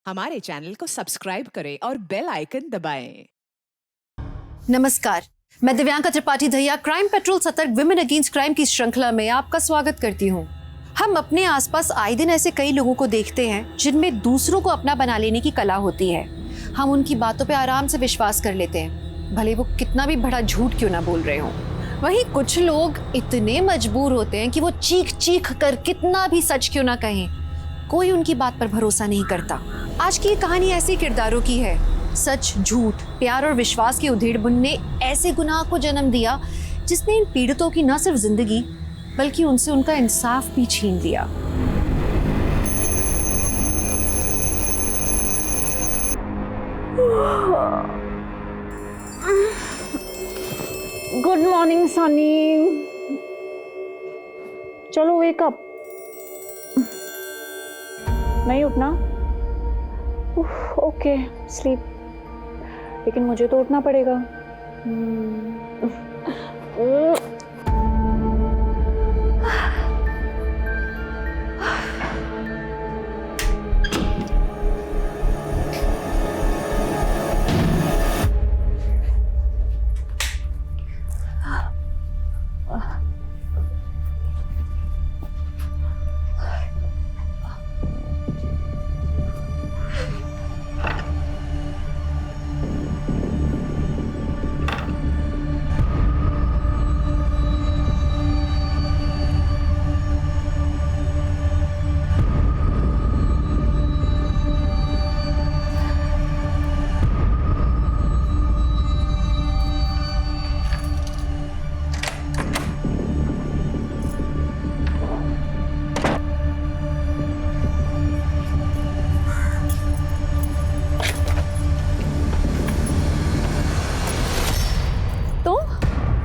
हमारे चैनल को सब्सक्राइब करें और बेल आइकन दबाएं। नमस्कार, मैं दिव्यांका त्रिपाठी दहिया क्राइम पेट्रोल सतर्क विमेन अगेंस्ट क्राइम की श्रृंखला में आपका स्वागत करती हूँ। हम अपने आसपास आए दिन ऐसे कई लोगों को देखते हैं जिनमें दूसरों को अपना बना लेने की कला होती है। हम उनकी बातों पे आराम से विश्वास कर लेते हैं, भले वो कितना भी बड़ा झूठ क्यों ना बोल रहे हों। वहीं कुछ लोग इतने मजबूर होते हैं कि वो चीख चीख कर कितना भी सच क्यों ना कहें, कोई उनकी बात पर भरोसा नहीं करता। आज की ये कहानी ऐसे किरदारों की है। सच, झूठ, प्यार और विश्वास की उधेड़-बुन ने ऐसे गुनाह को जन्म दिया जिसने इन पीड़ितों की न सिर्फ जिंदगी बल्कि उनसे उनका इंसाफ भी छीन लिया। गुड मॉर्निंग सनी, चलो वेक अप। नहीं उठना? ओके स्लीप, लेकिन मुझे तो उठना पड़ेगा।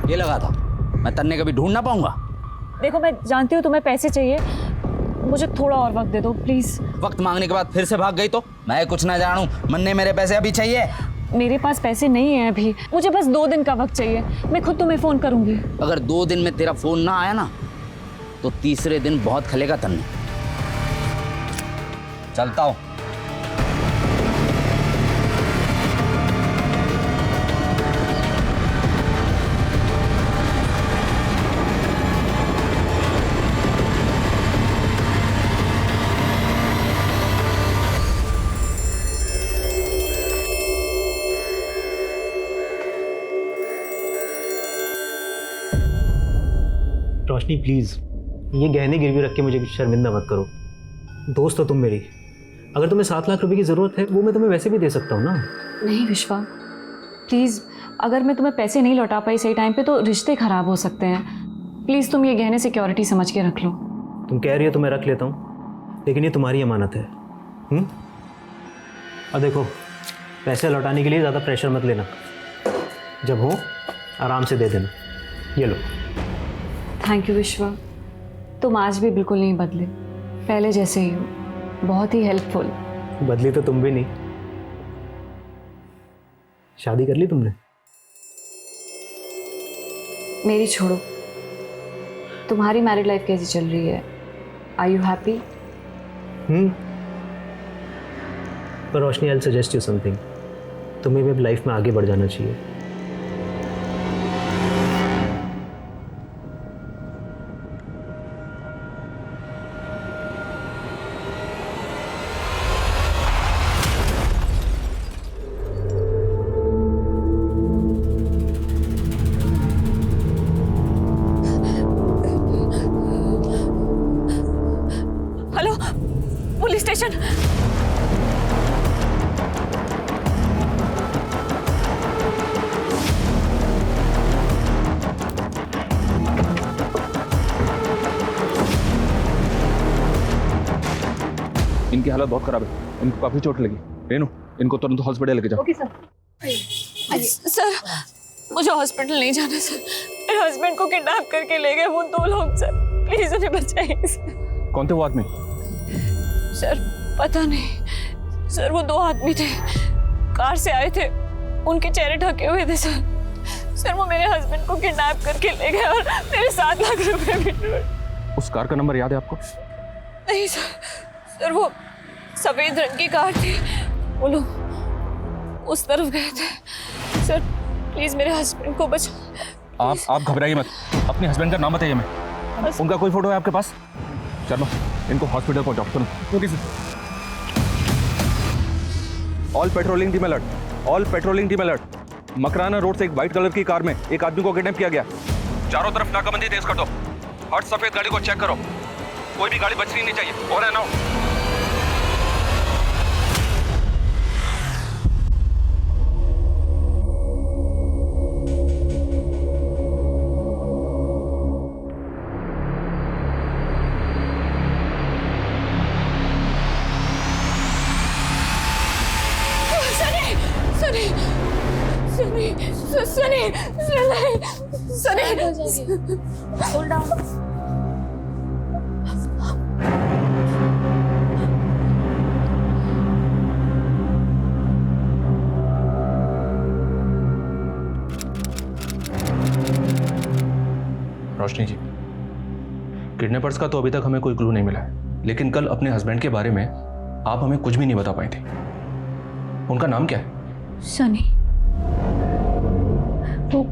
ये लगा था मैं तन्ने कभी ढूंढ ना पाऊंगा। देखो, मैं जानती हूँ तुम्हें पैसे चाहिए, मुझे थोड़ा और वक्त दे दो प्लीज। वक्त मांगने के बाद फिर से भाग गई तो मैं कुछ ना जानूं। मन्ने, मेरे पैसे अभी चाहिए। मेरे पास पैसे नहीं है अभी, मुझे बस 2 दिन का वक्त चाहिए। मैं खुद तुम्हें फोन करूंगी। अगर 2 दिन में तेरा फोन ना आया ना तो तीसरे दिन बहुत खलेगा तन्ने। चलता हूं। रोशनी प्लीज़, ये गहने गिरवी रख के मुझे शर्मिंदा मत करो। दोस्त हो तुम मेरी। अगर तुम्हें 7 लाख रुपए की ज़रूरत है वो मैं तुम्हें वैसे भी दे सकता हूँ ना। नहीं विश्वा, प्लीज़, अगर मैं तुम्हें पैसे नहीं लौटा पाई सही टाइम पे तो रिश्ते ख़राब हो सकते हैं। प्लीज़ तुम ये गहने सिक्योरिटी समझ के रख लो। तुम कह रही हो तो मैं रख लेता हूँ, लेकिन ये तुम्हारी अमानत है। और देखो, पैसे लौटाने के लिए ज़्यादा प्रेशर मत लेना। जब हो आराम से दे देना। ये लो। थैंक यू विश्वा, तुम आज भी बिल्कुल नहीं बदले, पहले जैसे ही हो, बहुत ही हेल्पफुल। बदली तो तुम भी नहीं। शादी कर ली तुमने? मेरी छोड़ो, तुम्हारी मैरिड लाइफ कैसी चल रही है? Are you happy? पर Roshni, I will suggest you something. तुम्हें भी अब लाइफ में आगे बढ़ जाना चाहिए। Hello, police station. इनकी हालत बहुत खराब है, इनको काफी चोट लगी। रेनू, इनको तुरंत हॉस्पिटल लेके जाओ। ओके सर, मुझे हॉस्पिटल नहीं जाना सर। मेरे हस्बैंड को किडनैप करके ले गए वो 2 लोग सर, प्लीज उन्हें बचाइए सर। कौन थे वो आदमी? सर पता नहीं सर, वो 2 आदमी थे, कार से आए थे, उनके चेहरे ढके हुए थे सर। सर वो मेरे हस्बैंड को किडनैप करके ले गए और मेरे 7 लाख रुपए भी लूट। उस कार का नंबर याद है आपको? नहीं सर, सर वो सफेद रंग की कार थी, वो लोग उस तरफ गए थे। सर प्लीज मेरे हस्बैंड को बचा। आप घबराइए मत, अपने हस्बैंड का नाम बताइए। मैं उनका कोई फोटो है आपके पास? चलो इनको हॉस्पिटल पहुंचाओ। चलो okay sir. All patrolling team alert, all patrolling team alert. Makrana road से एक व्हाइट कलर की कार में एक आदमी को किडनैप किया गया। चारों तरफ नाकाबंदी तेज कर दो। हर सफेद गाड़ी को चेक करो, कोई भी गाड़ी बचनी नहीं चाहिए। और है ना रोशनी जी, किडनैपर्स का तो अभी तक हमें कोई क्लू नहीं मिला है, लेकिन कल अपने हस्बैंड के बारे में आप हमें कुछ भी नहीं बता पाई थी। उनका नाम क्या है? सनी। वो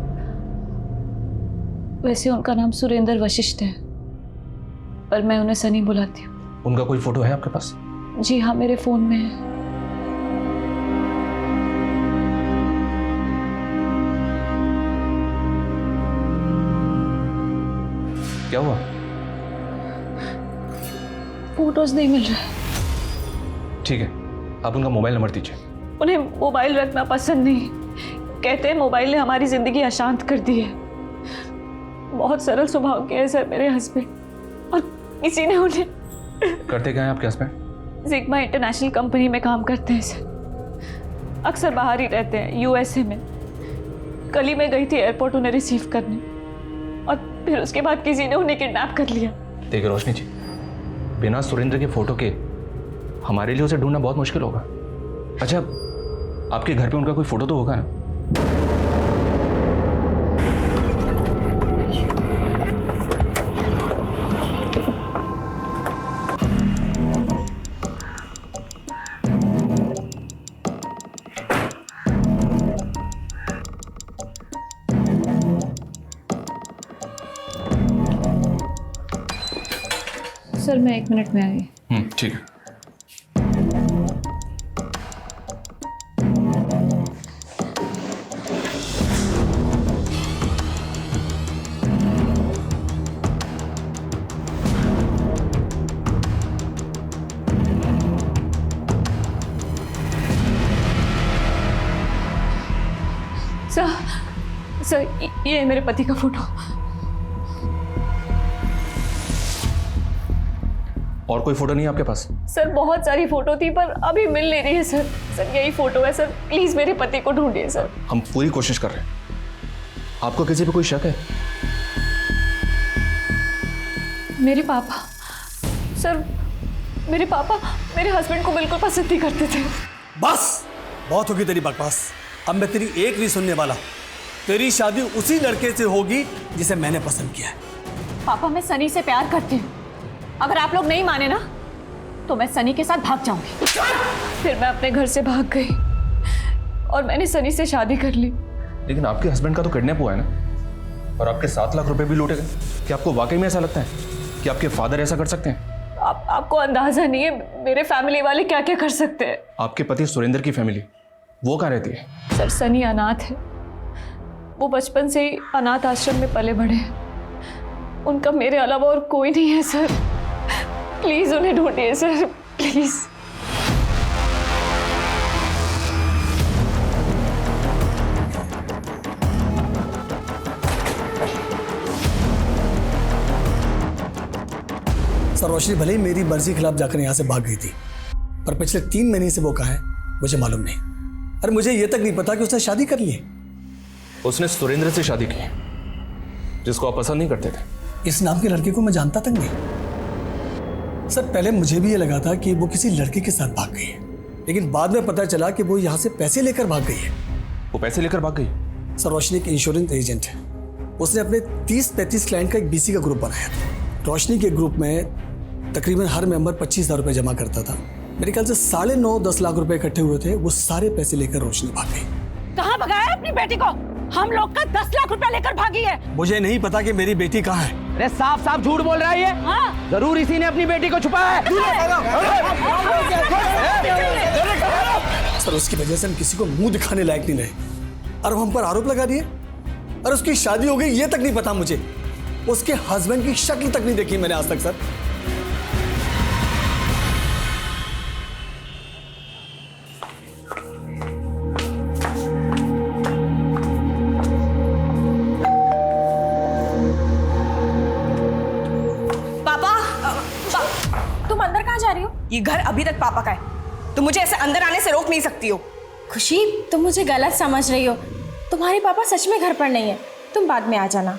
वैसे उनका नाम सुरेंद्र वशिष्ठ है, पर मैं उन्हें सनी बुलाती हूँ। उनका कोई फोटो है आपके पास? जी हाँ, मेरे फोन में है। क्या हुआ? फोटोज नहीं मिल रहा। ठीक है, आप उनका मोबाइल नंबर दीजिए। उन्हें मोबाइल रखना पसंद नहीं, कहते हैं मोबाइल ने हमारी जिंदगी अशांत कर दी है। बहुत सरल स्वभाव के हैं सर मेरे हस्बैंड, और किसी ने उन्हें। करते क्या हैं आपके हस्बैंड? सिग्मा इंटरनेशनल कंपनी में काम करते हैं सर। अक्सर बाहर ही रहते हैं, यूएसए में। कल ही मैं गई थी एयरपोर्ट उन्हें रिसीव करने, और फिर उसके बाद किसी ने उन्हें किडनैप कर लिया। देखिए रोशनी जी, बिना सुरेंद्र के फोटो के हमारे लिए उसे ढूंढना बहुत मुश्किल होगा। अच्छा, आपके घर पे उनका कोई फोटो तो होगा ना? सर मैं 1 मिनट में आ गई। ठीक है। सर ये है मेरे पति का फोटो। और कोई फोटो नहीं है आपके पास? सर बहुत सारी फोटो थी, पर अभी मिल नहीं रही है सर। सर यही फोटो है सर, प्लीज मेरे पति को ढूंढिए सर। हम पूरी कोशिश कर रहे हैं। आपको किसी पे कोई शक है? मेरे पापा सर, मेरे पापा मेरे हस्बैंड को बिल्कुल पसंद नहीं करते थे। बस बहुत होगी तेरी बकवास, अब मैं तेरी एक नहीं सुनने वाला। तेरी शादी उसी लड़के से होगी जिसे मैंने पसंद किया है। पापा मैं सनी से प्यार करती हूँ, अगर आप लोग नहीं माने ना तो मैं सनी के साथ भाग जाऊंगी। फिर मैं अपने घर से भाग गई और मैंने सनी से शादी कर ली। लेकिन आपके हस्बैंड का तो किडनैप हुआ है ना, और आपके 7 लाख रुपए भी लूटे गए। क्या आपको वाकई में ऐसा लगता है कि आपके फादर ऐसा कर सकते हैं? आपको अंदाजा नहीं है मेरे फैमिली वाले क्या क्या कर सकते हैं। आपके पति सुरेंद्र की फैमिली वो कहाँ रहती है? सर सनी अनाथ है, वो बचपन से ही अनाथ आश्रम में पले बढ़े हैं। उनका मेरे अलावा और कोई नहीं है सर, प्लीज उन्हें ढूंढिए सर, प्लीज। सर रोशनी भले ही मेरी मर्जी के खिलाफ जाकर यहाँ से भाग गई थी, पर पिछले 3 महीने से वो कहाँ है मुझे मालूम नहीं। अरे मुझे ये तक नहीं पता कि उसने शादी कर ली है। उसने सुरेंद्र से शादी की, जिसको आप पसंद नहीं करते थे। इस नाम के लड़के को मैं जानता तक नहीं। सर पहले मुझे भी ये लगा था कि वो किसी लड़के के साथ भाग गई है, लेकिन बाद में पता चला कि वो यहाँ से पैसे लेकर भाग गई है। वो पैसे लेकर भाग गई? सर रोशनी एक इंश्योरेंस एजेंट है, उसने अपने 30-35 क्लाइंट का एक बीसी का ग्रुप बनाया था। रोशनी के ग्रुप में तकरीबन हर मेंबर 25,000 रुपये जमा करता था, मेरे ख्याल से 9.5-10 लाख रुपए इकट्ठे हुए थे, वो सारे पैसे लेकर रोशनी भाग गई। कहाँ भगाया अपनी बेटी को? हम लोग का 10 लाख रुपया लेकर भागी है। मुझे नहीं पता कि मेरी बेटी कहाँ है। अरे साफ साफ झूठ बोल रहा है ये। हाँ। जरूर इसी ने अपनी बेटी को छुपाया है। सर उसकी वजह से हम किसी को मुंह दिखाने लायक नहीं रहे और हम पर आरोप लगा दिए। और उसकी शादी हो गई ये तक नहीं पता मुझे। उसके हस्बैंड की शक्ल तक नहीं देखी मैंने आज तक सर। तुम अंदर कहाँ जा रही हो? ये घर अभी तक पापा का है, तुम मुझे ऐसे अंदर आने से रोक नहीं सकती हो। खुशी, तुम मुझे गलत समझ रही हो। तुम्हारे पापा सच में घर पर नहीं है, तुम बाद में आ जाना।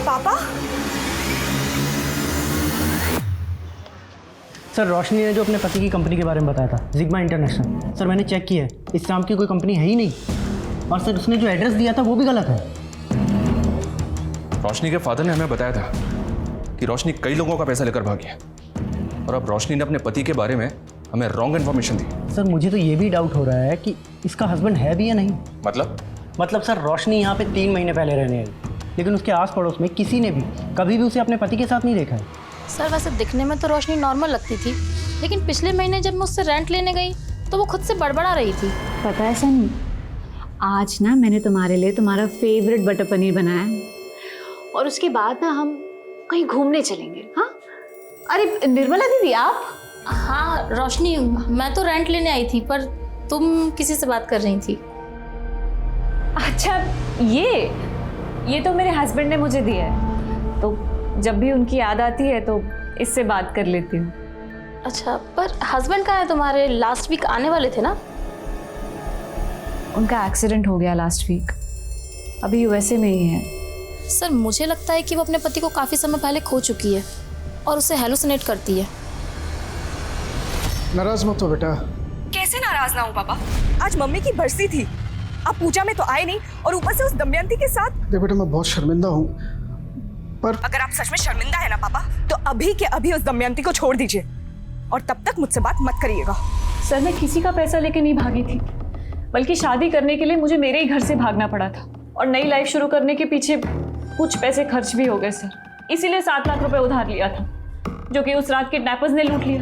पापा सर रोशनी ने जो अपने पति की कंपनी के बारे में बताया था, जिग्मा इंटरनेशनल, सर मैंने चेक किया है, इस नाम की कोई कंपनी है ही नहीं। और सर उसने जो एड्रेस दिया था वो भी गलत है। रोशनी के फादर ने हमें बताया था कि रोशनी कई लोगों का पैसा लेकर भागी है और अब रोशनी ने अपने पति के बारे में हमें रॉन्ग इन्फॉर्मेशन दी। सर मुझे तो ये भी डाउट हो रहा है कि इसका हस्बैंड है भी या नहीं। मतलब सर रोशनी यहाँ पे 3 महीने पहले रहने आई, लेकिन उसके आस पड़ोस में किसी ने भी कभी भी उसे अपने पति के साथ नहीं देखा है। सर वैसे दिखने में तो रोशनी नॉर्मल लगती थी, लेकिन पिछले महीने जब मैं उससे रेंट लेने गई तो वो खुद से बड़बड़ा रही थी। पता है सनी, आज ना मैंने तुम्हारे लिए तुम्हारा फेवरेट बटर पनीर बनाया है और उसके बाद ना हम कहीं घूमने चलेंगे। हाँ अरे निर्मला दीदी आप? हाँ रोशनी, मैं तो रेंट लेने आई थी पर तुम किसी से बात कर रही थी। अच्छा, ये तो मेरे हस्बैंड ने मुझे दिया है, तो जब भी उनकी याद आती है तो इससे बात कर लेती हूँ। अच्छा, पर हस्बैंड कहाँ है तुम्हारे? लास्ट वीक आने वाले थे ना? उनका एक्सीडेंट हो गया लास्ट वीक, अभी यूएसए में ही है। सर मुझे लगता है कि वो अपने पति को काफ़ी समय पहले खो चुकी है और उसे हेलुसिनेट करती है। नाराज मत हो बेटा। कैसे नाराज ना हो पापा? आज मम्मी की बरसी थी, आप पूजा में तो आए नहीं और ऊपर से उस दमयंती के साथ। देख बेटा मैं बहुत शर्मिंदा हूँ, पर अगर आप सच में शर्मिंदा है ना पापा, तो अभी के अभी उस दमयंती को छोड़ दीजिए और तब तक मुझसे बात मत करिएगा। सर मैं किसी का पैसा लेके नहीं भागी थी, बल्कि शादी करने के लिए मुझे मेरे ही घर से भागना पड़ा था और नई लाइफ शुरू करने के पीछे कुछ पैसे खर्च भी हो गए सर। इसीलिए 7 लाख रुपए उधार लिया था, जो कि उस रात किडनैपर्स ने लूट लिया।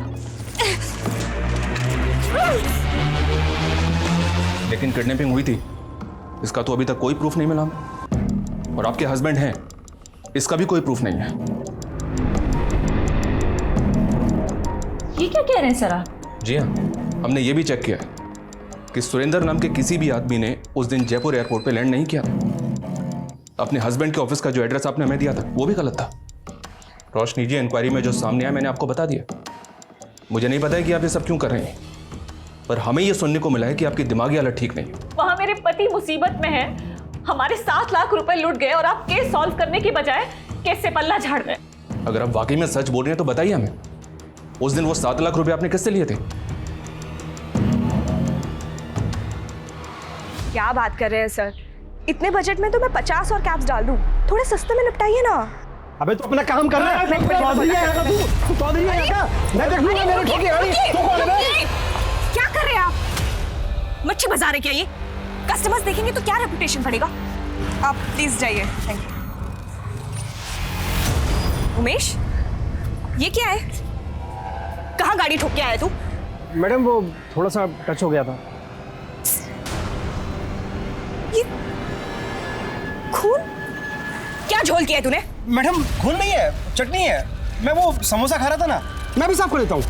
लेकिन किडनैपिंग हुई थी इसका तो अभी तक कोई प्रूफ नहीं मिला हमें, और आपके हस्बैंड हैं इसका भी कोई प्रूफ नहीं है। ये क्या कह रहे हैं सर आप? जी हाँ, हमने ये भी चेक किया है कि सुरेंद्र नाम के किसी भी आदमी ने उस दिन जयपुर एयरपोर्ट पे लैंड नहीं किया था। अपने हस्बैंड के ऑफिस का जो एड्रेस आपने हमें दिया था वो भी गलत था। रोशनी जी, इंक्वायरी में जो सामने आया मैंने आपको बता दिया। मुझे नहीं पता है कि आप ये सब क्यों कर रहे हैं, पर हमें ये सुनने को मिला है कि आपकी दिमागी हालत ठीक नहीं है। वहाँ मेरे पति मुसीबत में है, हमारे 7 लाख रुपए लूट गए और आप केस सॉल्व करने के बजाय केस से पल्ला झाड़ रहे हैं। अगर आप वाकई में सच बोल रहे हैं तो बताइए हमें, उस दिन वो 7 लाख रुपए आपने किससे लिए थे? क्या बात कर रहे हैं सर, इतने बजट में तो मैं 50 और कैप्स डाल दूं, थोड़े सस्ते में निपटाइए ना। अबे तो अपना काम कर रहा है। क्या कर रहे हैं आप? मच्छी बाजार है क्या ये? कस्टमर्स देखेंगे तो क्या रेपुटेशन पड़ेगा? आप प्लीज जाइए। Thank you. उमेश, ये क्या है? कहाँ गाड़ी ठोक के आया तू? मैडम वो थोड़ा सा टच हो गया था। ये खून? क्या झोल किया है तूने? मैडम खून नहीं है, चटनी है। मैं वो समोसा खा रहा था ना, मैं भी साफ कर देता हूँ।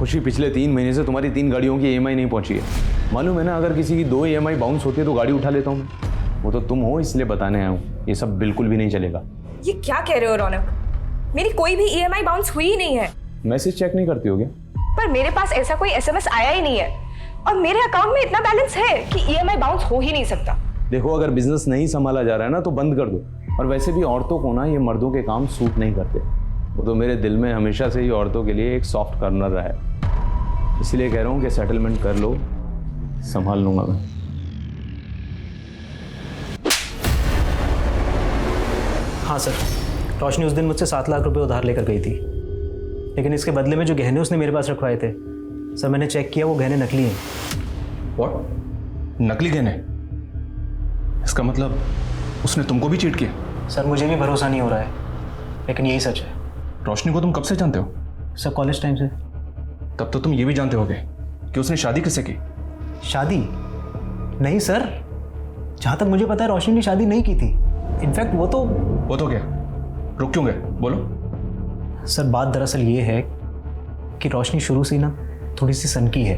खुशी, पिछले 3 महीने से तुम्हारी 3 गाड़ियों की EMI नहीं पहुंची है। मालूम है ना, अगर किसी की 2 EMI बाउंस होती है तो गाड़ी उठा लेता हूँ मैं। वो तो तुम हो, इसलिए बताने आया हूँ। ये सब बिल्कुल भी नहीं चलेगा। ये क्या कह रहे हो रौनक? मेरी कोई भी EMI बाउंस हुई ही नहीं है। मैसेज चेक नहीं करती हो क्या? पर मेरे पास ऐसा कोई SMS आया ही नहीं है और मेरे अकाउंट में इतना बैलेंस है कि EMI बाउंस हो ही नहीं सकता। देखो, अगर बिजनेस नहीं संभाला जा रहा है ना तो बंद कर दो। और वैसे भी औरतों को ना ये मर्दों के काम सूट नहीं करते। वो तो मेरे दिल में हमेशा से ही औरतों के लिए एक सॉफ्ट कॉर्नर रहा है। इसलिए कह रहा हूँ कि सेटलमेंट कर लो, संभाल लूंगा मैं। हाँ सर, रोशनी उस दिन मुझसे 7 लाख रुपए उधार लेकर गई थी, लेकिन इसके बदले में जो गहने उसने मेरे पास रखवाए थे सर, मैंने चेक किया, वो गहने नकली हैं। व्हाट? नकली गहने? इसका मतलब उसने तुमको भी चीट किया? सर मुझे भी भरोसा नहीं हो रहा है, लेकिन यही सच है। रोशनी को तुम कब से जानते हो? सर कॉलेज टाइम से। तब तो तुम ये भी जानते होगे कि उसने शादी किससे की? शादी? नहीं सर, जहाँ तक मुझे पता है रोशनी ने शादी नहीं की थी। इनफैक्ट वो तो क्या? रुक क्यों गए? बोलो। सर बात दरअसल ये है कि रोशनी शुरू से ही ना थोड़ी सी सनकी है।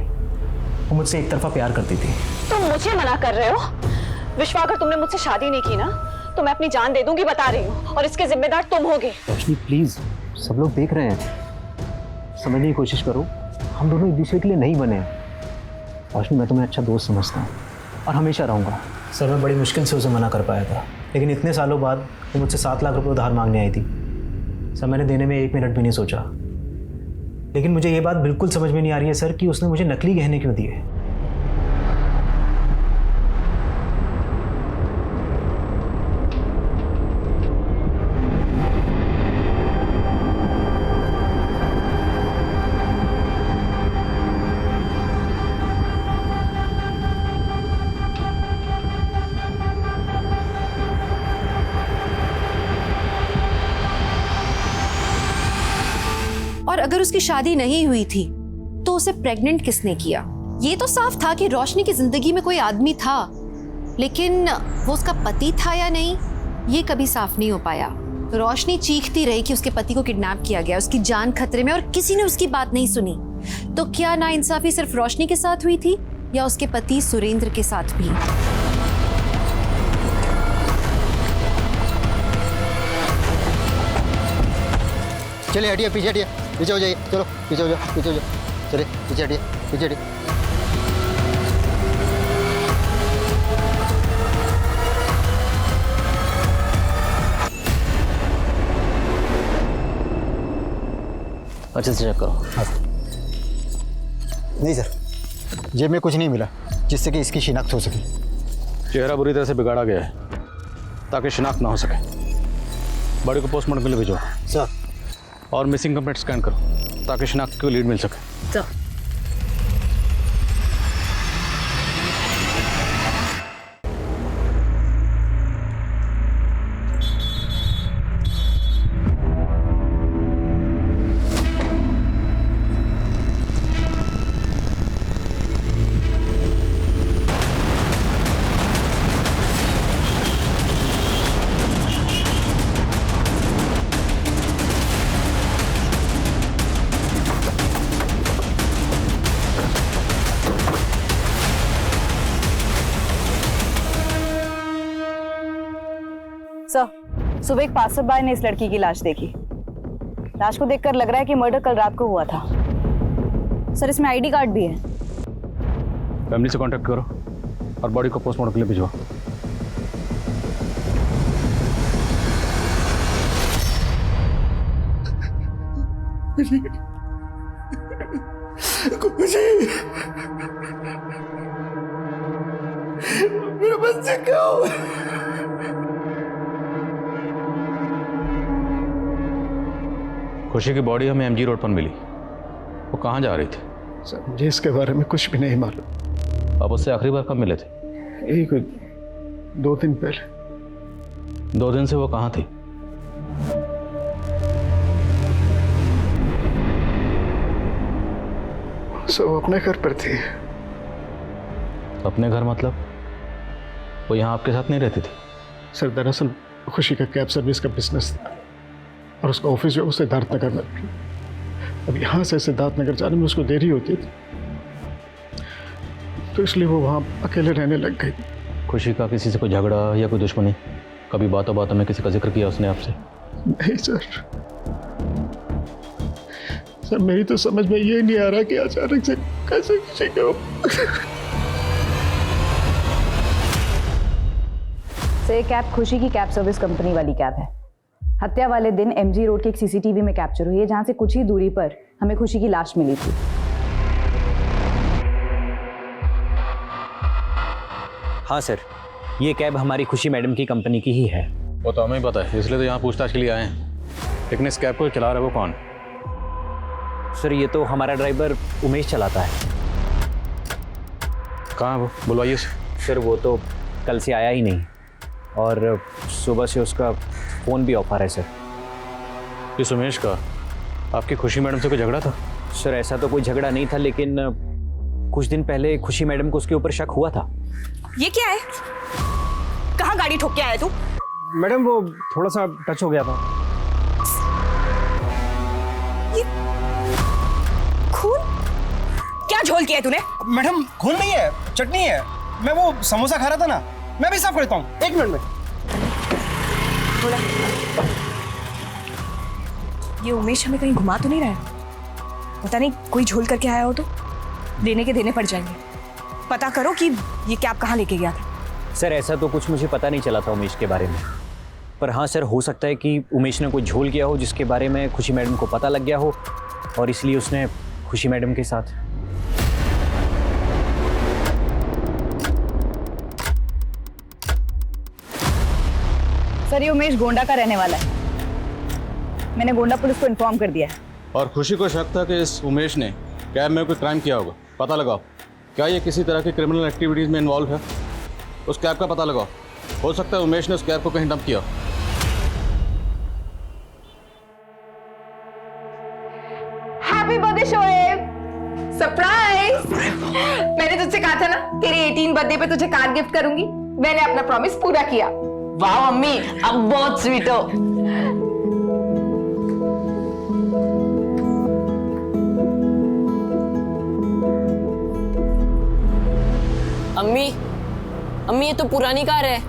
वो मुझसे एक तरफा प्यार करती थी। तुम मुझे मना कर रहे हो? विश्वा, अगर तुमने मुझसे शादी नहीं की ना तो मैं अपनी जान दे दूंगी, बता रही हूँ, और इसके जिम्मेदार तुम होगे। रोशनी प्लीज, सब लोग देख रहे हैं, समझने की कोशिश करो। हम दोनों एक दूसरे के लिए नहीं बने हैं। रोशनी, मैं तुम्हें अच्छा दोस्त समझता हूँ और हमेशा रहूँगा। सर मैं बड़ी मुश्किल से उसे मना कर पाया था, लेकिन इतने सालों बाद वो मुझसे 7 लाख रुपए उधार मांगने आई थी। सर मैंने देने में 1 मिनट भी नहीं सोचा, लेकिन मुझे ये बात बिल्कुल समझ में नहीं आ रही है सर कि उसने मुझे नकली गहने क्यों दिए। और अगर उसकी शादी नहीं हुई थी तो उसे प्रेग्नेंट किसने किया? ये तो साफ था कि रोशनी की जिंदगी में कोई आदमी था, लेकिन वो उसका पति था या नहीं ये कभी साफ नहीं हो पाया। रोशनी चीखती रही कि उसके पति को किडनैप किया गया, उसकी जान खतरे में, और किसी ने उसकी बात नहीं सुनी। तो क्या नाइंसाफी सिर्फ रोशनी के साथ हुई थी या उसके पति सुरेंद्र के साथ भी? चलिए हटिए, पीछे हटिए, पीछे हो जाइए। चलो पीछे हो जाओ, पीछे हो जाओ। चलिए पीछे हटिए, पीछे हटिए। अच्छे से चेक करो। हाँ नहीं सर, जेब में कुछ नहीं मिला जिससे कि इसकी शिनाख्त हो सके। चेहरा बुरी तरह से बिगाड़ा गया है ताकि शिनाख्त ना हो सके। बॉडी को पोस्टमार्टम के लिए भेजो सर। और मिसिंग कंप्लेंट स्कैन करो ताकि शिनाख्त को लीड मिल सके। तो सर, सुबह एक पासरबाई ने इस लड़की की लाश देखी। लाश को देखकर लग रहा है कि मर्डर कल रात को हुआ था। सर इसमें आईडी कार्ड भी है। फैमिली से कांटेक्ट करो और बॉडी को पोस्टमार्टम के लिए भिजवाओ। मेरे बच्चे क्या हो? खुशी की बॉडी हमें MG रोड पर मिली। वो कहाँ जा रही थी? सर मुझे इसके बारे में कुछ भी नहीं मालूम। आप उससे आखिरी बार कब मिले थे? यही कोई 2 दिन पहले। 2 दिन से वो कहाँ थी? सर वो अपने घर पर थी। अपने घर मतलब? वो यहाँ आपके साथ नहीं रहती थी? सर दरअसल खुशी का कैब सर्विस का बिजनेस था और उसका ऑफिस जो है वो सिद्धार्थनगर में। अब यहाँ से सिद्धार्थनगर जाने में उसको देरी होती थी, तो इसलिए वो वहाँ अकेले रहने लग गई। खुशी का किसी से कोई झगड़ा या कोई दुश्मनी, कभी बातों बातों में किसी का जिक्र किया उसने आपसे? नहीं सर, मेरी तो समझ में ये नहीं आ रहा कि अचानक से कैसे खुशी को। सर ये कैब खुशी की कैब सर्विस कंपनी वाली कैब है। हत्या वाले दिन एमजी रोड के एक सीसीटीवी में कैप्चर हुई है, जहां से कुछ ही दूरी पर हमें खुशी की लाश मिली थी। हाँ सर, ये कैब हमारी खुशी मैडम की कंपनी की ही है। वो तो हमें पता है, इसलिए तो यहाँ पूछताछ के लिए आए हैं। लेकिन इस कैब को चला रहा है वो कौन? सर ये तो हमारा ड्राइवर उमेश चलाता है। कहाँ है वो, बुलवाइए। सर वो तो कल से आया ही नहीं, और सुबह से उसका फ़ोन भी ऑफ आ रहा है सर। इस उमेश का आपकी खुशी मैडम से कोई झगड़ा था? सर ऐसा तो कोई झगड़ा नहीं था, लेकिन कुछ दिन पहले खुशी मैडम को उसके ऊपर शक हुआ था। ये क्या है? कहाँ गाड़ी ठोक के आया तू? मैडम वो थोड़ा सा टच हो गया था। ये खून क्या झोल किया है तूने? मैडम खून नहीं है, चटनी है। मैं वो समोसा खा रहा था ना, मैं भी साफ करता हूँ, 1 मिनट में। ये उमेश हमें कहीं घुमा तो नहीं रहा है? पता नहीं कोई झोल करके आया हो तो देने के देने पड़ जाएंगे। पता करो कि ये कैब कहाँ लेके गया था। सर ऐसा तो कुछ मुझे पता नहीं चला था उमेश के बारे में, पर हाँ सर हो सकता है कि उमेश ने कोई झोल किया हो जिसके बारे में खुशी मैडम को पता लग गया हो, और इसलिए उसने खुशी मैडम के साथ। सर ये उमेश गोंडा का रहने वाला है। मैंने गोंडा पुलिस को इन्फॉर्म कर दिया है। और खुशी को शक था कि इस उमेश ने कैब में कोई क्राइम किया होगा। पता लगाओ, क्या ये किसी तरह की क्रिमिनल एक्टिविटीज़ में इन्वॉल्व है? उस कैब का पता लगाओ, हो सकता है उमेश ने उस कैब को कहीं डंप किया। Happy birthday Shoaib, surprise. मैंने तुझसे कहा था ना तेरे 18 बर्थडे पे तुझे कार गिफ्ट करूंगी। मैंने अपना प्रॉमिस पूरा किया। वाह मम्मी, अब बहुत स्वीट हो। अम्मी ये तो पुरानी कार है।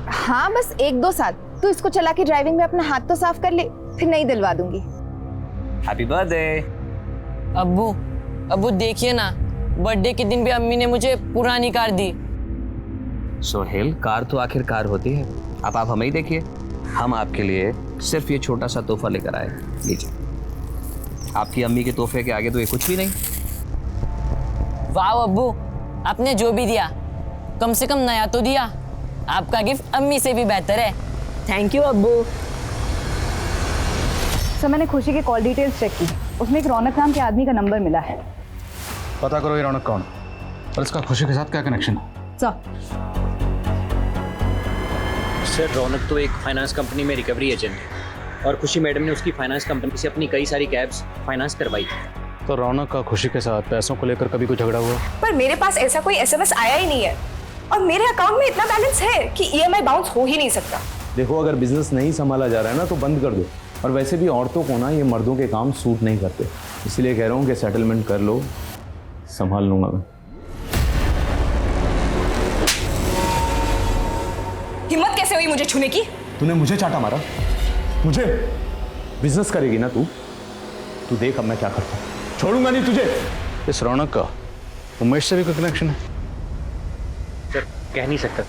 हाँ बस 1-2 साल तू इसको चला के ड्राइविंग में अपना हाथ तो साफ कर ले, फिर नई दिलवा दूंगी। Happy birthday. अब्बू देखिए ना, बर्थडे के दिन भी अम्मी ने मुझे पुरानी कार दी। सोहेल, कार तो आखिर कार होती है। अब आप हमें ही देखिए, हम आपके लिए सिर्फ ये छोटा सा तोहफा लेकर आए। लीजिए, आपकी अम्मी के तोहफे के आगे तो ये कुछ भी नहीं। वाह अब्बू, आपने जो भी दिया कम से कम नया तो दिया। आपका गिफ्ट अम्मी से भी बेहतर है। थैंक यू अब्बू। सर मैंने खुशी के कॉल डिटेल्स चेक की, उसमें एक रौनक नाम के आदमी का नंबर मिला है। पता करो ये रौनक कौन और इसका खुशी के साथ क्या कनेक्शन है। सर रौनक तो एक फाइनेंस कंपनी में रिकवरी एजेंट है, और खुशी मैडम ने उसकी फाइनेंस कंपनी से अपनी कई सारी कैब्स फाइनेंस करवाई थी। तो रौनक का खुशी के साथ पैसों को लेकर कभी कोई झगड़ा हुआ? पर मेरे पास ऐसा कोई एसएमएस आया ही नहीं है, और मेरे अकाउंट में इतना बैलेंस है कि ईएमआई बाउंस हो ही नहीं सकता। देखो, अगर बिजनेस नहीं संभाला जा रहा है ना तो बंद कर दो। और वैसे भी औरतों को ना ये मर्दों के काम सूट नहीं करते, इसलिए कह रहा हूँ कि सेटलमेंट कर लो, संभाल लूंगा मैं। हिम्मत कैसे हुई मुझे छूने की? तूने मुझे चाटा मारा? मुझे? बिजनेस करेगी ना तू देख अब मैं क्या करता हूँ। छोड़ूंगा नहीं तुझे। इस रौनक का उमेश से भी कोई कनेक्शन है? सर कह नहीं सकता।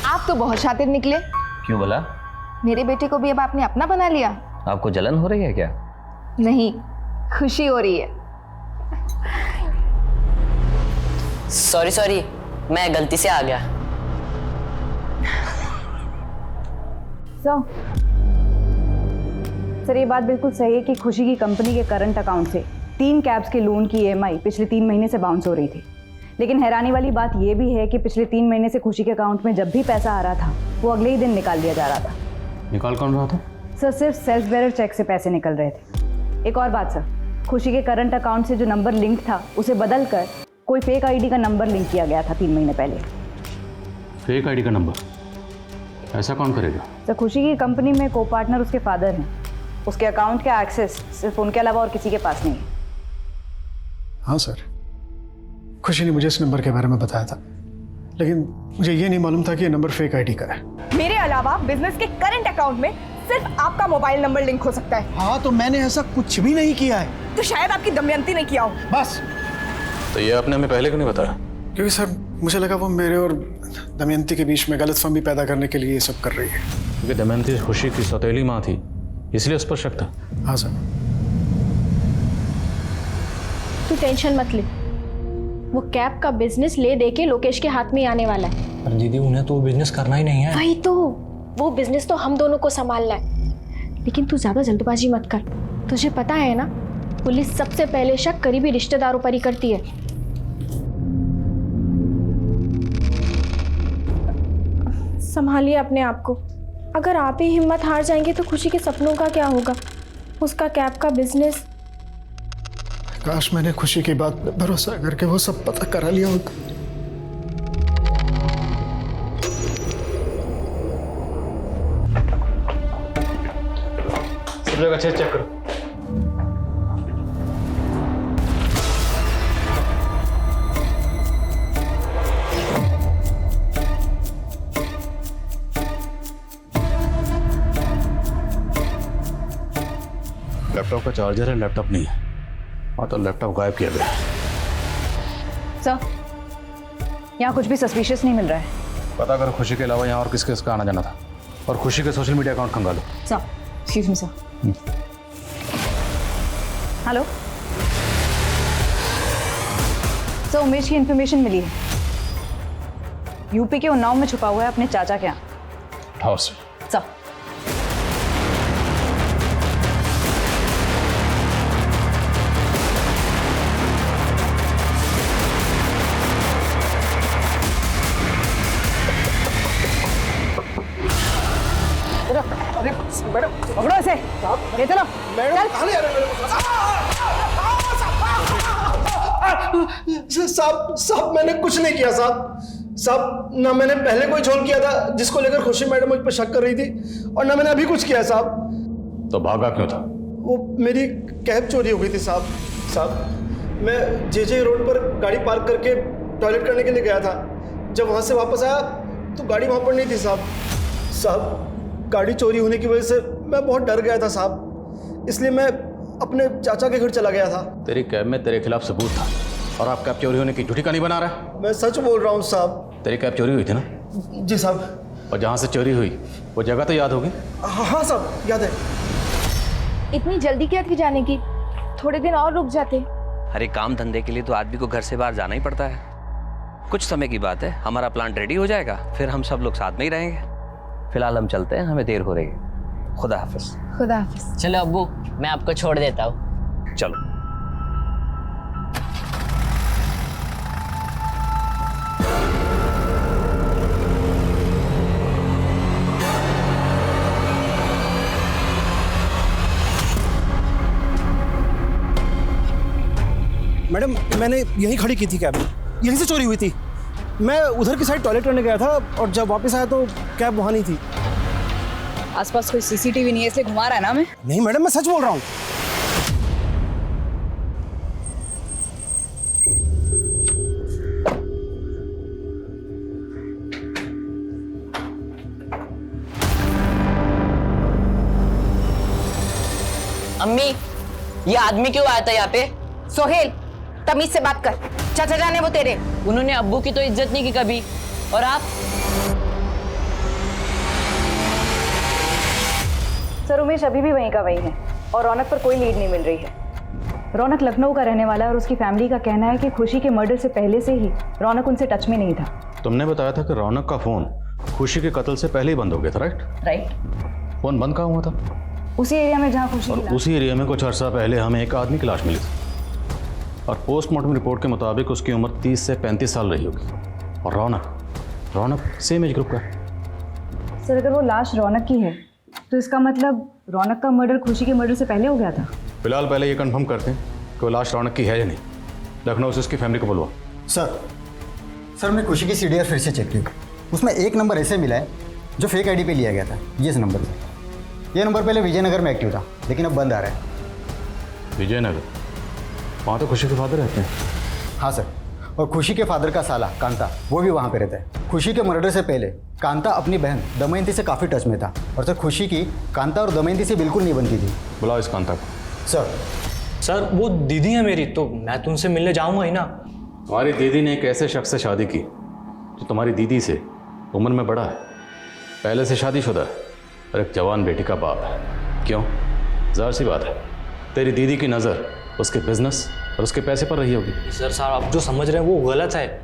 आप तो बहुत शातिर निकले। क्यों बोला? मेरे बेटे को भी अब आपने अपना बना लिया। आपको जलन हो रही है क्या? नहीं, खुशी हो रही है। सॉरी, मैं गलती से आ गया। सर ये बात बिल्कुल सही है कि खुशी की कंपनी के करंट अकाउंट से 3 कैब्स के लोन की ईएमआई पिछले 3 महीने से बाउंस हो रही थी। लेकिन हैरानी वाली बात यह भी है कि पिछले 3 महीने से खुशी के अकाउंट में जब भी पैसा आ रहा था वो अगले ही दिन निकाल दिया जा रहा था। निकाल कौन रहा था? सर सिर्फ सेल्फ बेरर चेक से पैसे निकल रहे थे। एक और बात सर, खुशी के करंट अकाउंट से जो नंबर लिंक था उसे बदल कर कोई फेक आईडी का नंबर लिंक किया गया था 3 महीने पहले। फेक आईडी का नंबर? ऐसा कौन करेगा? सर खुशी की कंपनी में को पार्टनर उसके फादर हैं। उसके अकाउंट का एक्सेस सिर्फ उनके अलावा और किसी के पास नहीं है। हाँ सर, खुशी ने मुझे इस नंबर के बारे में बताया था, लेकिन मुझे ये नहीं मालूम था कि ये नंबर फेक आईडी का है। मेरे अलावा बिजनेस के करंट अकाउंट में सिर्फ आपका मोबाइल नंबर लिंक हो सकता है। हाँ तो मैंने ऐसा कुछ भी नहीं किया है। तो शायद आपकी दमयंती ने किया हो। बस। तो ये आपने हमें पहले क्यों नहीं बताया? क्योंकि सर मुझे लगा वो मेरे और दमयंती के बीच में गलतफहमी पैदा करने के लिए ये सब कर रही है। क्योंकि दमयंती खुशी की सौतेली माँ थी, इसलिए उस पर शक था। हाँ सर। तू टेंशन मत ले, वो कैब का बिजनेस ले दे के लोकेश के हाथ में आने वाला है। पर दीदी उन्हें तो बिजनेस करना ही नहीं है। वही तो, वो बिजनेस तो हम दोनों को संभालना है। लेकिन तू ज्यादा जल्दबाजी मत कर। तुझे पता है ना, पुलिस सबसे पहले शक करीबी रिश्तेदारों पर ही करती है। संभालिए अपने आप को। अगर आप ही हिम्मत हार जाएंगे तो खुशी के सपनों का क्या होगा? उसका कैब का बिजनेस। काश मैंने खुशी की बात पे भरोसा करके वो सब पता करा लिया होता। सब जगह अच्छे से चेक करो। लैपटॉप का चार्जर है, लैपटॉप नहीं है। हाँ तो लैपटॉप गायब किया गया। सर, यहाँ कुछ भी सस्पिशियस नहीं मिल रहा है। पता करो खुशी के अलावा यहाँ और किस किसका आना जाना था, और खुशी के सोशल मीडिया अकाउंट खंगालो। Sir, excuse me sir. Hello sir, Umesh की इन्फॉर्मेशन मिली है। यूपी के उन्नाव में छुपा हुआ है अपने चाचा के यहाँ। उठाओ से। सर। अरे मैडम पकड़ो इसे। ये चलो। मैडम कहाँ ले आ रहे हैं? साहब मैंने कुछ नहीं किया साहब, ना मैंने पहले कोई झोल किया था जिसको लेकर खुशी मैडम मुझ पर शक कर रही थी, और ना मैंने अभी कुछ किया साहब। तो भागा क्यों था? वो मेरी कैब चोरी हो गई थी साहब। मैं जे रोड पर गाड़ी पार्क करके टॉयलेट करने के लिए गया था। जब वहाँ से वापस आया तो गाड़ी वहाँ पर नहीं थी साहब। गाड़ी चोरी होने की वजह से मैं बहुत डर गया था साहब, इसलिए मैं अपने चाचा के घर चला गया था। तेरी कैब में तेरे खिलाफ सबूत था, और आप कैब चोरी होने की झूठी कहानी बना रहा है। मैं सच बोल रहा हूँ साहब। तेरी कैब चोरी हुई थी ना? जी साहब। और जहाँ से चोरी हुई वो जगह तो याद होगी? हाँ साहब, याद है। इतनी जल्दी क्या थी जाने की? थोड़े दिन और रुक जाते। अरे काम धंधे के लिए तो आदमी को घर से बाहर जाना ही पड़ता है। कुछ समय की बात है, हमारा प्लान रेडी हो जाएगा, फिर हम सब लोग साथ में ही रहेंगे। फिलहाल हम चलते हैं, हमें देर हो रही है। खुदा हाफिज। खुदा हाफिज। चलो अब्बू, मैं आपको छोड़ देता हूँ। चलो। मैडम मैंने यहीं खड़ी की थी कैब, यहीं से चोरी हुई थी। मैं उधर की साइड टॉयलेट करने गया था, और जब वापस आया तो कैब वहाँ नहीं थी। आसपास कोई सीसीटीवी नहीं है इसलिए घुमा रहा है ना मैं? नहीं मैडम, मैं सच बोल रहा हूँ। अम्मी, ये आदमी क्यों आया था यहाँ पे? सोहेल, तमीज से बात कर। चाचा जाने वो तेरे। उन्होंने अब्बू की तो इज्जत नहीं की कभी, और आप? सर, उमेश अभी भी वहीं का वहीं है, और रौनक पर कोई लीड नहीं मिल रही है। रौनक लखनऊ का रहने वाला है, और उसकी फैमिली का कहना है कि खुशी के मर्डर से पहले से ही रौनक उनसे टच में नहीं था। तुमने बताया था कि रौनक का फोन खुशी के कत्ल से पहले ही बंद हो गया था, राइट? फोन बंद कहाँ हुआ था? उसी एरिया में जहाँ खुशी और उसी एरिया में कुछ अर्सा पहले हमें एक आदमी की लाश मिली थी, और पोस्टमार्टम रिपोर्ट के मुताबिक उसकी उम्र 30 से 35 साल रही होगी। और रौनक सेम एज ग्रुप का। सर, अगर वो लाश रौनक की है तो इसका मतलब रौनक का मर्डर खुशी के मर्डर से पहले हो गया था। फिलहाल पहले ये कंफर्म करते हैं कि वो लाश रौनक की है या नहीं। लखनऊ से उसकी फैमिली को बुलवा। सर मैं खुशी की सीडीआर फिर से चेक की, उसमें एक नंबर ऐसे मिला है जो फेक आईडी पे लिया गया था, ये इस नंबर पे। ये नंबर पहले विजयनगर में एक्टिव था, लेकिन अब बंद आ रहा है। विजयनगर? वहाँ तो खुशी के फादर रहते हैं। हाँ सर, और खुशी के फादर का साला कांता वो भी वहाँ पे रहता है। खुशी के मर्डर से पहले कांता अपनी बहन दमयंती से काफ़ी टच में था, और सर खुशी की कांता और दमयंती से बिल्कुल नहीं बनती थी। बुलाओ इस कांता को। सर वो दीदी है मेरी, तो मैं तो उनसे मिलने जाऊंगा ही ना। तुम्हारी दीदी ने एक ऐसे शख्स से शादी की जो तुम्हारी दीदी से उम्र में बड़ा है, पहले से शादीशुदा है और एक जवान बेटी का बाप है। क्यों? ज़ाहिर सी बात है, तेरी दीदी की नज़र उसके बिजनेस और उसके पैसे पर रही होगी। सर आप जो समझ रहे हैं वो गलत है,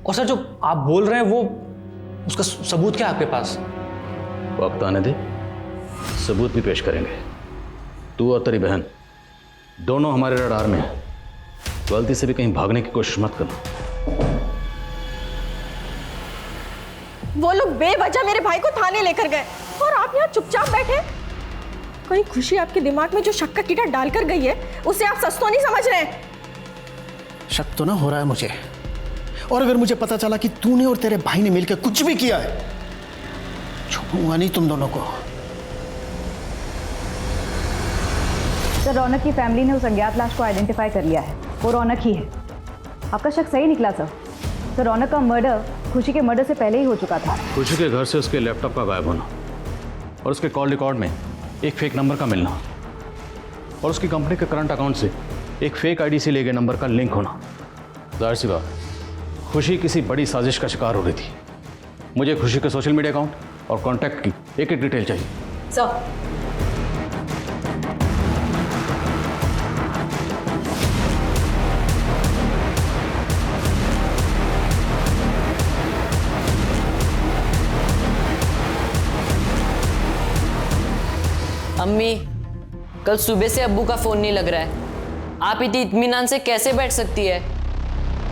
और सर जो आप बोल रहे हैं वो उसका सबूत क्या है आपके पास? वक्त आने दे, सबूत भी पेश करेंगे। तू और तेरी बहन दोनों हमारे रडार में हैं। गलती से भी कहीं भागने की कोशिश मत करना। वो लोग बेवजह मेरे भाई को थाने लेकर गए और आप यहाँ चुपचाप बैठे। कहीं खुशी आपके दिमाग में जो शक का कीड़ा डालकर गई है उसे आप सच तो नहीं समझ रहे? शक तो ना हो रहा है मुझे, और अगर मुझे पता चला कि तूने और तेरे भाई ने मिलकर कुछ भी किया है, छोड़ूंगा नहीं तुम दोनों को। सर रौनक की फैमिली ने उस अज्ञात लाश को आइडेंटिफाई कर लिया है, वो रौनक ही है। आपका शक सही निकला सर। सर रौनक का मर्डर खुशी के मर्डर से पहले ही हो चुका था। खुशी के घर से उसके लैपटॉप का गायब होना और उसके कॉल रिकॉर्ड में एक फेक नंबर का मिलना और उसकी कंपनी के करंट अकाउंट से एक फेक आईडी से लिए गए नंबर का लिंक होना, जाहिर सी बात खुशी किसी बड़ी साजिश का शिकार हो रही थी। मुझे खुशी के सोशल मीडिया अकाउंट और कॉन्टैक्ट की एक एक डिटेल चाहिए। सर अम्मी, कल सुबह से अब्बू का फोन नहीं लग रहा है। आप इतनी इत्मीनान से कैसे बैठ सकती है?